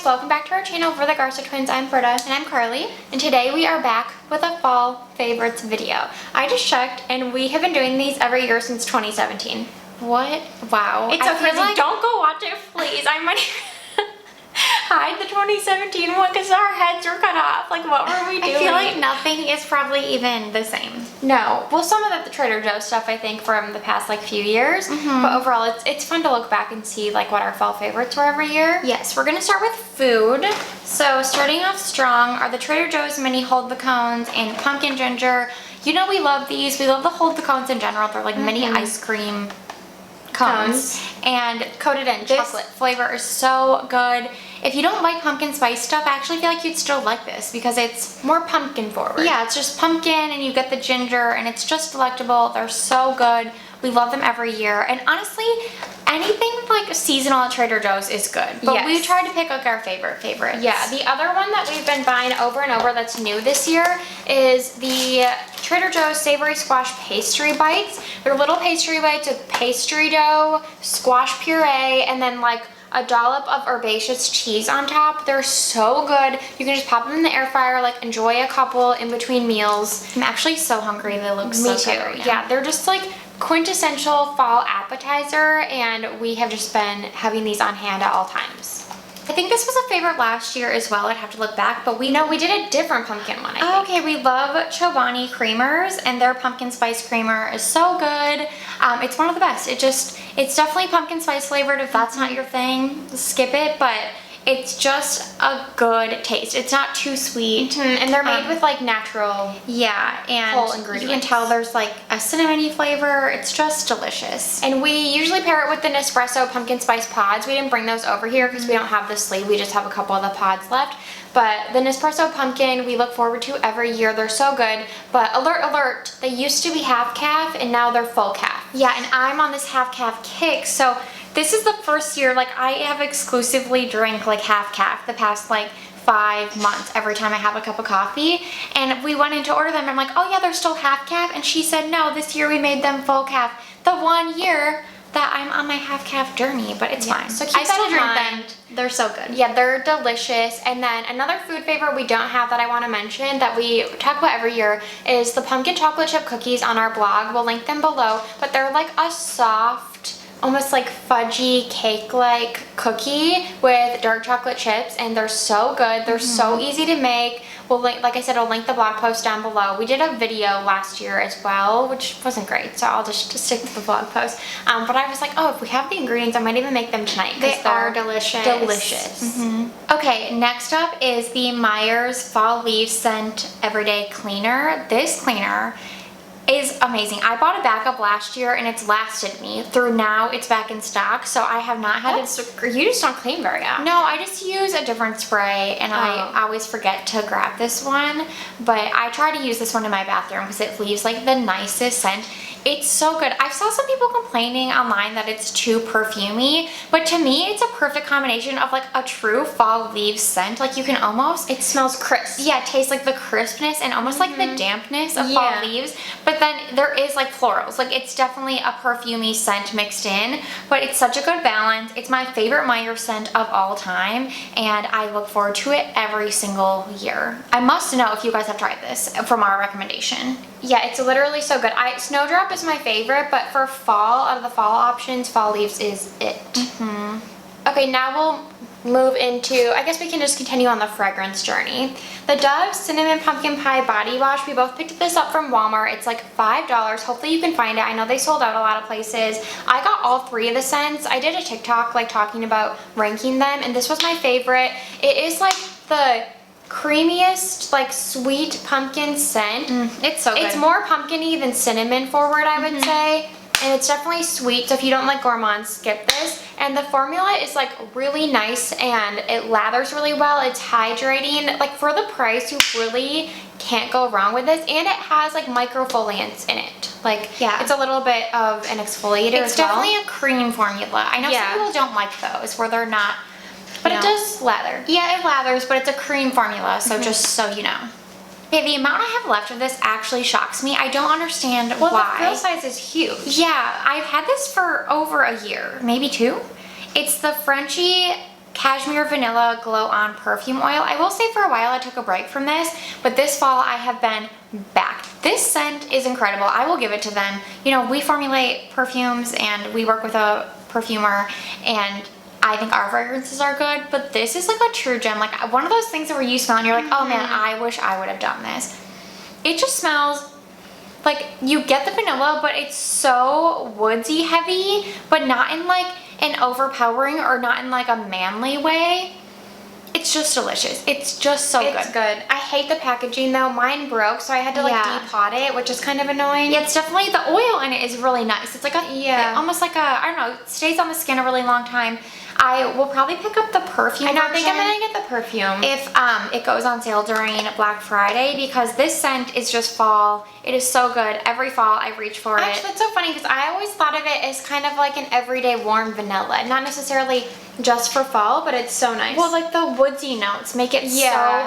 welcome back to our channel for the Garza Twins. I'm Britta. And I'm Carly. And today we are back with a fall favorites video. I just checked and we have been doing these every year since 2017. What? Wow. It's so crazy. Like, don't go watch it, please. I might hide the 2017 one because our heads were cut off. Like, what were we doing? I feel like nothing is probably even the same. No. Well, some of the Trader Joe's stuff, I think, from the past, like, few years. But overall, it's fun to look back and see, like, what our fall favorites were every year. Yes, we're going to start with food. So, starting off strong are the Trader Joe's mini Hold the Cones and pumpkin ginger. You know we love these. We love the Hold the Cones in general. They're like mini ice cream cones and coated in chocolate. Flavor is so good. If you don't like pumpkin spice stuff, I actually feel like you'd still like this because it's more pumpkin forward. Yeah, it's just pumpkin and you get the ginger and it's just delectable. They're so good. We love them every year. And honestly, anything like seasonal at Trader Joe's is good. But we tried to pick like our favorites. Yeah, the other one that we've been buying over and over that's new this year is the Trader Joe's Savory Squash Pastry Bites. They're little pastry bites with pastry dough, squash puree, and then like a dollop of herbaceous cheese on top. They're so good. You can just pop them in the air fryer, like enjoy a couple in between meals. I'm actually so hungry. They look so good right now. Yeah, they're just like quintessential fall appetizer, and we have just been having these on hand at all times. I think this was a favorite last year as well. I'd have to look back, but we did a different pumpkin one, I think. Okay, we love Chobani creamers, and their pumpkin spice creamer is so good. It's one of the best. It's definitely pumpkin spice flavored. If that's not your thing, skip it, but it's just a good taste. It's not too sweet. And they're made with like natural whole ingredients. You can tell there's like a cinnamony flavor. It's just delicious. And we usually pair it with the Nespresso pumpkin spice pods. We didn't bring those over here because we don't have the sleeve. We just have a couple of the pods left. But the Nespresso pumpkin we look forward to every year. They're so good. But alert, alert, they used to be half calf and now they're full calf. Yeah, and I'm on this half calf kick. So this is the first year, like I have exclusively drank like half calf the past like 5 months every time I have a cup of coffee. And we went in to order them and I'm like, oh yeah, they're still half calf. And she said, no, this year we made them full calf. The 1 year that I'm on my half calf journey, but it's fine. So keep that in mind. They're so good. Yeah, they're delicious. And then another food favorite we don't have that I want to mention that we talk about every year is the pumpkin chocolate chip cookies on our blog. We'll link them below, but they're like a soft, almost like fudgy cake-like cookie with dark chocolate chips, and they're so good. They're so easy to make. We'll link, like I said, I'll link the blog post down below. We did a video last year as well, which wasn't great, so I'll just stick to the blog post. But I was like, oh, if we have the ingredients, I might even make them tonight. They are delicious. Delicious. Okay, next up is the Meyers Fall Leaf Scent Everyday Cleaner. This cleaner is amazing. I bought a backup last year and it's lasted me through now. It's back in stock, so I have not had You just don't clean very often. No, I just use a different spray and I always forget to grab this one, but I try to use this one in my bathroom because it leaves like the nicest scent. It's so good. I saw some people complaining online that it's too perfumey, but to me it's a perfect combination of like a true fall leaf scent. Like you can almost, it smells crisp. Yeah, it tastes like the crispness and almost like the dampness of fall leaves, but then there is like florals. Like it's definitely a perfumey scent mixed in, but it's such a good balance. It's my favorite Meyers scent of all time, and I look forward to it every single year. I must know if you guys have tried this from our recommendation. Yeah, it's literally so good. Snowdrop is my favorite, but for fall, out of the fall options, Fall Leaves is it. Okay, now we'll move into, I guess we can just continue on the fragrance journey. The Dove Cinnamon Pumpkin Pie Body Wash, we both picked this up from Walmart. It's like $5. Hopefully you can find it. I know they sold out a lot of places. I got all 3 of the scents. I did a TikTok like talking about ranking them, and this was my favorite. It is like the creamiest, like sweet pumpkin scent. It's so good. It's more pumpkin-y than cinnamon forward, I would say. And it's definitely sweet, so if you don't like gourmand, skip this. And the formula is like really nice and it lathers really well. It's hydrating. Like for the price, you really can't go wrong with this. And it has like microfoliants in it. Like, it's a little bit of an exfoliator as well. It's definitely a cream formula. I know some people don't like those where they're not, but it does lather. Yeah, it lathers, but it's a cream formula, so just so you know. Okay, the amount I have left of this actually shocks me. I don't understand why. Well, the fill size is huge. Yeah, I've had this for over a year, maybe 2. It's the Frenshe Cashmere Vanilla Glow On Perfume Oil. I will say for a while I took a break from this, but this fall I have been back. This scent is incredible. I will give it to them. You know, we formulate perfumes and we work with a perfumer, and I think our fragrances are good, but this is like a true gem. Like one of those things that where you smell and you're like, oh man, I wish I would have done this. It just smells like, you get the vanilla, but it's so woodsy heavy, but not in like an overpowering or not in like a manly way. It's just delicious. It's just so good. It's good. I hate the packaging though. Mine broke, so I had to like depot it, which is kind of annoying. Yeah, it's definitely, the oil in it is really nice. It's like a, almost like a, I don't know, it stays on the skin a really long time. I will probably pick up the perfume version. I think I'm gonna get the perfume. If it goes on sale during Black Friday, because this scent is just fall. It is so good. Every fall I reach for it. Actually, that's so funny because I always thought of it as kind of like an everyday warm vanilla. Not necessarily just for fall, but it's so nice. Well, like the woodsy notes make it so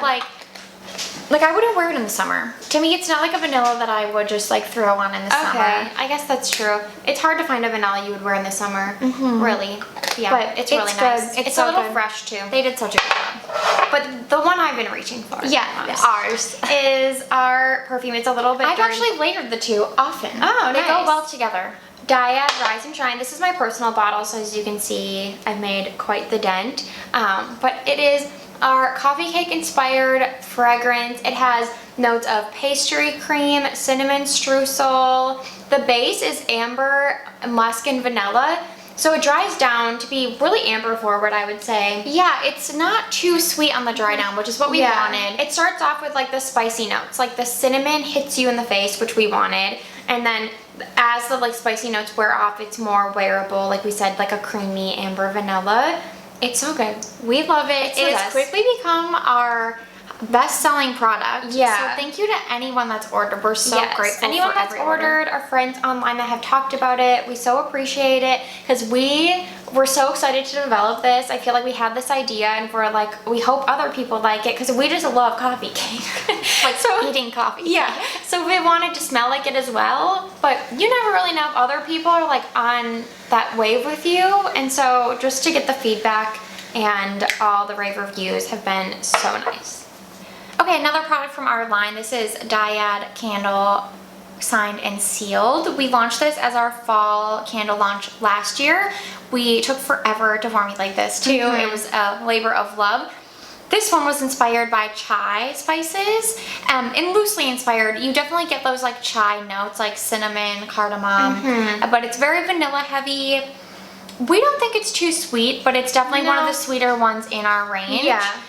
like I wouldn't wear it in the summer. To me, it's not like a vanilla that I would just like throw on in the summer. I guess that's true. It's hard to find a vanilla you would wear in the summer, really. Yeah, but it's really nice. It's so a little fresh too. They did such a good job. But the one I've been reaching for, ours is our perfume. It's a little bit. I've actually layered the two often. Oh, they nice. go well together. Dyad Rise and Shine. This is my personal bottle, so as you can see, I've made quite the dent. But it is our coffee cake inspired fragrance. It has notes of pastry cream, cinnamon streusel. The base is amber, musk, and vanilla. So it dries down to be really amber forward, I would say. Yeah, it's not too sweet on the dry down, which is what we wanted. It starts off with like the spicy notes, like the cinnamon hits you in the face, which we wanted. And then as the like spicy notes wear off, it's more wearable, like we said, like a creamy amber vanilla. It's so good. We love it. It has quickly become our best-selling product. Yeah. So thank you to anyone that's ordered. We're so grateful. Anyone for that's every ordered, our friends online that have talked about it, we so appreciate it because we're so excited to develop this. I feel like we had this idea and we're like, we hope other people like it because we just love coffee cake. Like eating coffee. Yeah. So we wanted to smell like it as well, but you never really know if other people are like on that wave with you. And so just to get the feedback and all the rave reviews have been so nice. Okay, another product from our line. This is Dyad Candle Signed and Sealed. We launched this as our fall candle launch last year. We took forever to formulate this too. It was a labor of love. This one was inspired by chai spices, and loosely inspired. You definitely get those like chai notes, like cinnamon, cardamom, but it's very vanilla heavy. We don't think it's too sweet, but it's definitely one of the sweeter ones in our range. Yeah.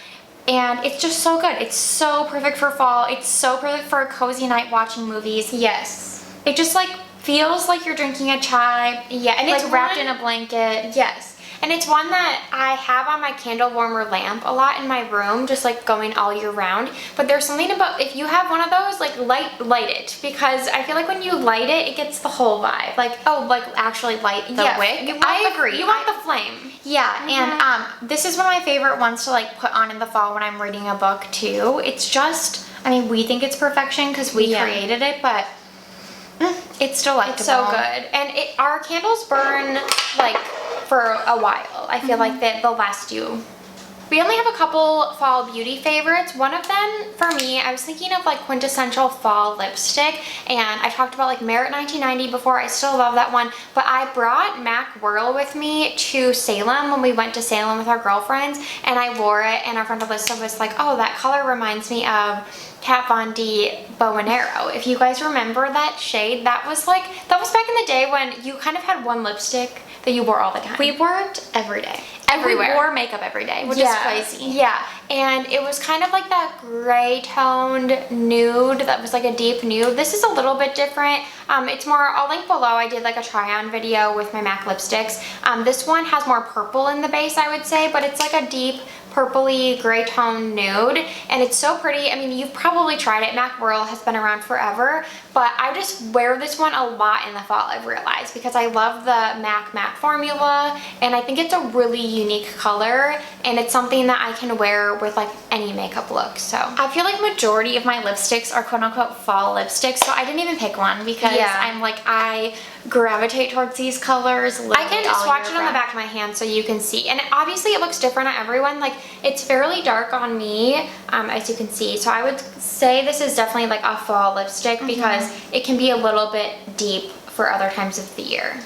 And it's just so good. It's so perfect for fall. It's so perfect for a cozy night watching movies. Yes. It just like feels like you're drinking a chai. Yeah, and like it's wrapped in a blanket. Yes. And it's one that I have on my candle warmer lamp a lot in my room, just like going all year round. But there's something about, if you have one of those, like light it, because I feel like when you light it, it gets the whole vibe. Like, oh, like actually light the wick. I agree. You want the flame. Yeah, and this is one of my favorite ones to like put on in the fall when I'm reading a book too. It's just, I mean, we think it's perfection because we created it, but it's delightful. It's so good. And our candles burn like for a while. I feel like they'll last you. We only have a couple fall beauty favorites. One of them, for me, I was thinking of like quintessential fall lipstick, and I talked about like Merit 1990 before. I still love that one, but I brought Mac Whirl with me to Salem when we went to Salem with our girlfriends, and I wore it, and our friend Alyssa was like, oh, that color reminds me of Kat Von D Bow and Arrow. If you guys remember that shade, that was back in the day when you kind of had one lipstick that you wore all the time. We wore it every day. Everywhere. We wore makeup every day, which is crazy. Yeah, and it was kind of like that gray toned nude that was like a deep nude. This is a little bit different. It's more, I'll link below, I did like a try on video with my MAC lipsticks. This one has more purple in the base, I would say, but it's like a deep purpley gray tone nude, and it's so pretty. I mean, you've probably tried it. Mac Whirl has been around forever, but I just wear this one a lot in the fall, I've realized, because I love the MAC matte formula, and I think it's a really unique color, and it's something that I can wear with like any makeup look. So I feel like majority of my lipsticks are quote unquote fall lipsticks, so I didn't even pick one because I'm like, I gravitate towards these colors. I can swatch it on the back of my hand so you can see, and obviously it looks different on everyone. Like, it's fairly dark on me, as you can see, so I would say this is definitely like a fall lipstick because it can be a little bit deep for other times of the year.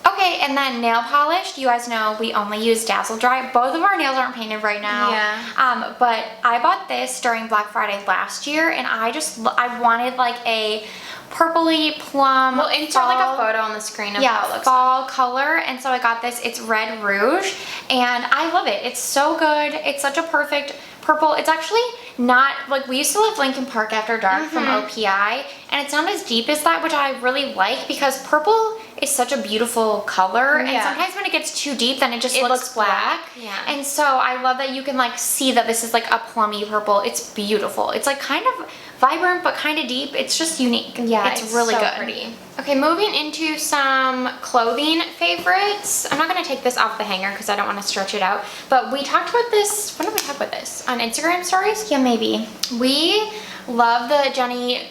Okay, and then nail polish. You guys know we only use Dazzle Dry. Both of our nails aren't painted right now. Yeah. But I bought this during Black Friday last year, and I wanted like a purpley plum. We'll insert like a photo on the screen of how it looks fall color, and so I got this. It's Red Rouge, and I love it. It's so good. It's such a perfect purple. It's actually not, like, we used to live Lincoln Park After Dark from OPI, and it's not as deep as that, which I really like because purple is such a beautiful color, and sometimes when it gets too deep, then it just looks black. Yeah. And so I love that you can like see that this is like a plummy purple. It's beautiful. It's like kind of vibrant but kind of deep. It's just unique. Yeah, it's really so good. Pretty. Okay, moving into some clothing favorites. I'm not going to take this off the hanger because I don't want to stretch it out, but we talked about this, when did we talk about this? On Instagram stories? Yeah, maybe. We love the Jenny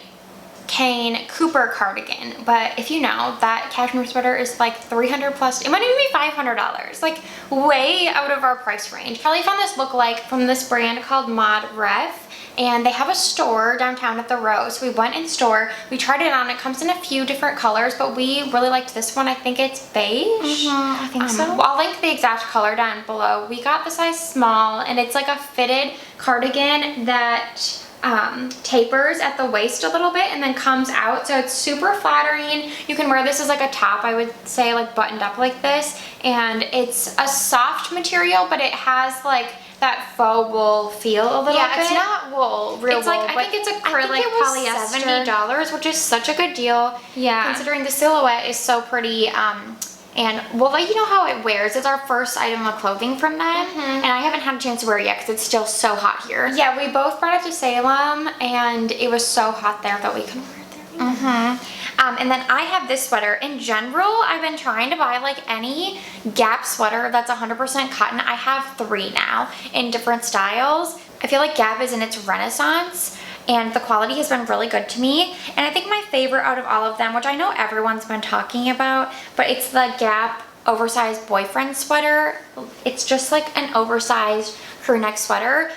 Kane Cooper cardigan, but if you know, that cashmere sweater is like $300 plus, it might even be $500, like way out of our price range. Kelly found this lookalike from this brand called Mod Ref, and they have a store downtown at the Row. So we went in store, we tried it on. It comes in a few different colors, but we really liked this one. I think it's beige. I think so. Well, I'll link the exact color down below. We got the size small, and it's like a fitted cardigan that tapers at the waist a little bit and then comes out, so it's super flattering. You can wear this as like a top, I would say, like buttoned up like this, and it's a soft material, but it has like that faux wool feel a little bit. Yeah, it's not wool, real it's wool. Like, I think it's acrylic polyester. $70, which is such a good deal. Yeah. Considering the silhouette is so pretty. And we'll let you know how it wears. It's our first item of clothing from them, and I haven't had a chance to wear it yet because it's still so hot here. Yeah, we both brought it to Salem, and it was so hot there that we couldn't wear it there. And then I have this sweater. In general, I've been trying to buy like any Gap sweater that's 100% cotton. I have 3 now in different styles. I feel like Gap is in its renaissance, and the quality has been really good to me. And I think my favorite out of all of them, which I know everyone's been talking about, but it's the Gap oversized boyfriend sweater. It's just like an oversized crew neck sweater.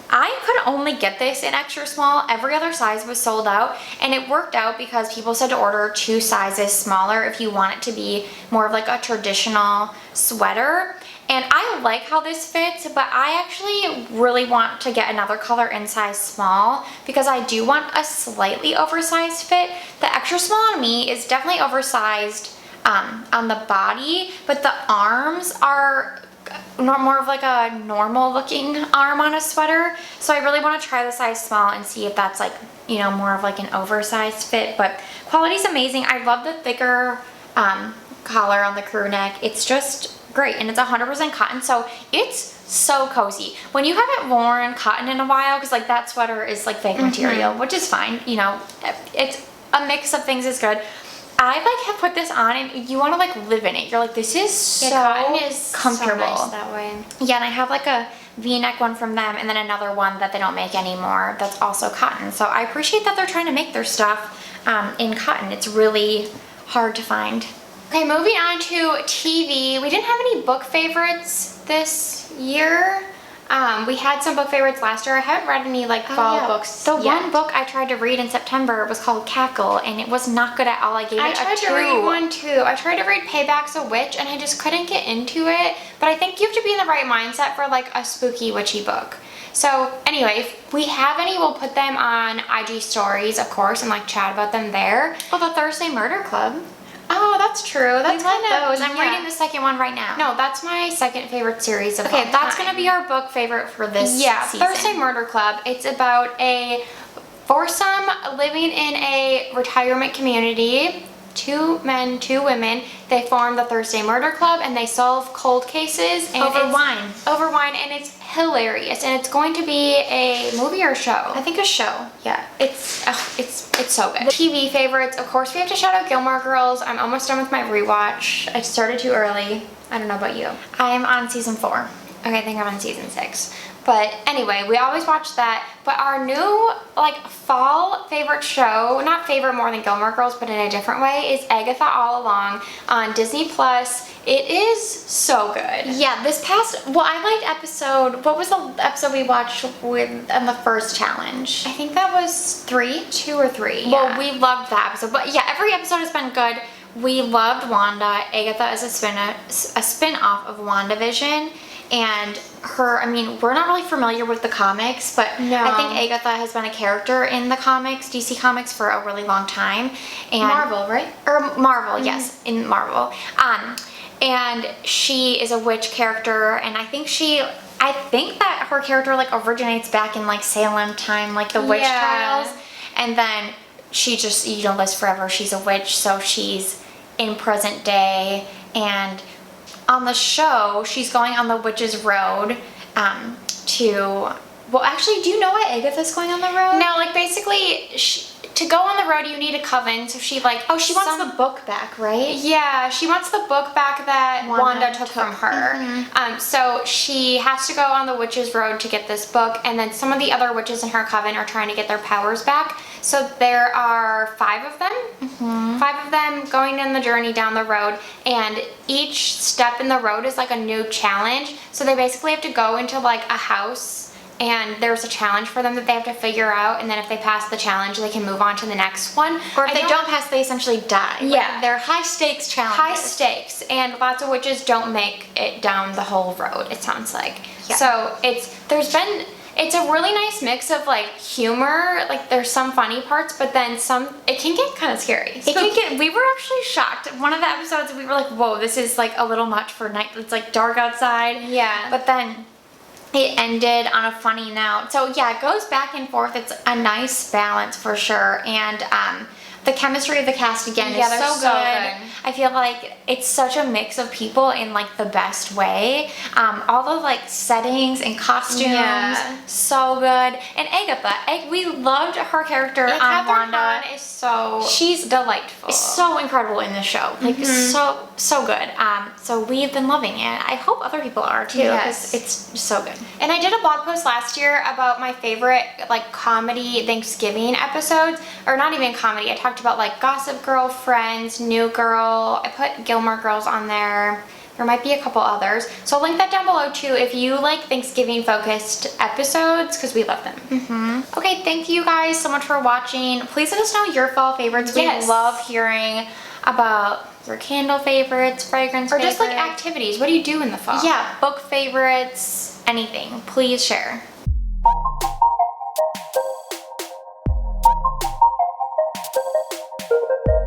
I could only get this in extra small. Every other size was sold out, and it worked out because people said to order 2 sizes smaller if you want it to be more of like a traditional sweater. And I like how this fits, but I actually really want to get another color in size small because I do want a slightly oversized fit. The extra small on me is definitely oversized on the body, but the arms are more of like a normal looking arm on a sweater. So I really want to try the size small and see if that's like, you know, more of like an oversized fit. But quality's amazing. I love the thicker collar on the crew neck. It's just great, and it's 100% cotton, so it's so cozy. When you haven't worn cotton in a while, because like that sweater is like fake material, which is fine, you know, it's a mix of things is good. I like have put this on and you want to like live in it. You're like, this is so cotton is comfortable. So nice that way. Yeah, and I have like a V-neck one from them, and then another one that they don't make anymore that's also cotton. So I appreciate that they're trying to make their stuff in cotton. It's really hard to find. Okay, moving on to TV. We didn't have any book favorites this year. We had some book favorites last year. I haven't read any like fall books The yet. one book I tried to read in September was called Cackle, and it was not good at all. I gave it a 2. I tried to read one too. I tried to read Payback's a Witch, and I just couldn't get into it. But I think you have to be in the right mindset for like a spooky witchy book. So anyway, if we have any, we'll put them on IG stories, of course, and like chat about them there. Well, the Thursday Murder Club. Oh, that's true. That's kind of those. I'm reading the second one right now. No, that's my second favorite series of all Okay, that's time. gonna be our book favorite for this season. Thursday Murder Club. It's about a foursome living in a retirement community. 2 men, 2 women. They form the Thursday Murder Club and they solve cold cases. And Over wine. Over wine, and it's hilarious. And it's going to be a movie or a show. I think a show. Yeah, it's so good. TV favorites, of course, we have to shout out Gilmore Girls. I'm almost done with my rewatch. I started too early. I don't know about you. I'm on season 4. Okay, I think I'm on season 6. But anyway, we always watch that. But our new, like, fall favorite show, not favorite more than Gilmore Girls, but in a different way, is Agatha All Along on Disney+. It is so good. Yeah, this past, well, I liked what was the episode we watched on the first challenge? I think that was 3, 2 or 3. Yeah. Well, we loved that episode. But yeah, every episode has been good. We loved Wanda. Agatha is a spin-off of WandaVision. And her, I mean, we're not really familiar with the comics, but No. I think Agatha has been a character in the comics, DC Comics, for a really long time. And Marvel, right? Or Marvel, yes, in Marvel. And she is a witch character, and I think that her character, like, originates back in, like, Salem time, like the witch trials. And then she just, lives forever. She's a witch, so she's in present day. And on the show, she's going on the witch's road well, actually, do you know why Agatha's going on the road? No, like, basically, to go on the road, you need a coven. So she, like... Oh, she wants the book back, right? Yeah, she wants the book back that Wanda took from her. Mm-hmm. So she has to go on the witch's road to get this book, and then some of the other witches in her coven are trying to get their powers back. So there are 5 of them. Mm-hmm. 5 of them going on the journey down the road, and each step in the road is like a new challenge. So they basically have to go into like a house, and there's a challenge for them that they have to figure out, and then if they pass the challenge, they can move on to the next one. Or if they don't pass, they essentially die. Yeah. Like, they're high stakes challenges. High stakes, and lots of witches don't make it down the whole road, it sounds like. Yeah. So it's a really nice mix of like humor, like there's some funny parts, but then it can get kind of scary. We were actually shocked. One of the episodes, we were like, whoa, this is like a little much for night. It's like dark outside. Yeah. But then it ended on a funny note. So yeah, it goes back and forth. It's a nice balance for sure. And the chemistry of the cast again is they're so good. I feel like it's such a mix of people in like the best way. All the like settings and costumes, so good. And Agatha, we loved her character on Wanda. She's delightful. So incredible in this show. Like so good. So we've been loving it. I hope other people are too, because it's so good. And I did a blog post last year about my favorite like comedy Thanksgiving episodes, or not even comedy. I talked about like Gossip Girl, Friends, New Girl. I put Gilmore Girls on there. There might be a couple others. So I'll link that down below too if you like Thanksgiving focused episodes, because we love them. Okay, thank you guys so much for watching. Please let us know your fall favorites. We love hearing about your candle favorites, fragrance or favorites. just like activities. What do you do in the fall? Yeah, book favorites, anything. Please share.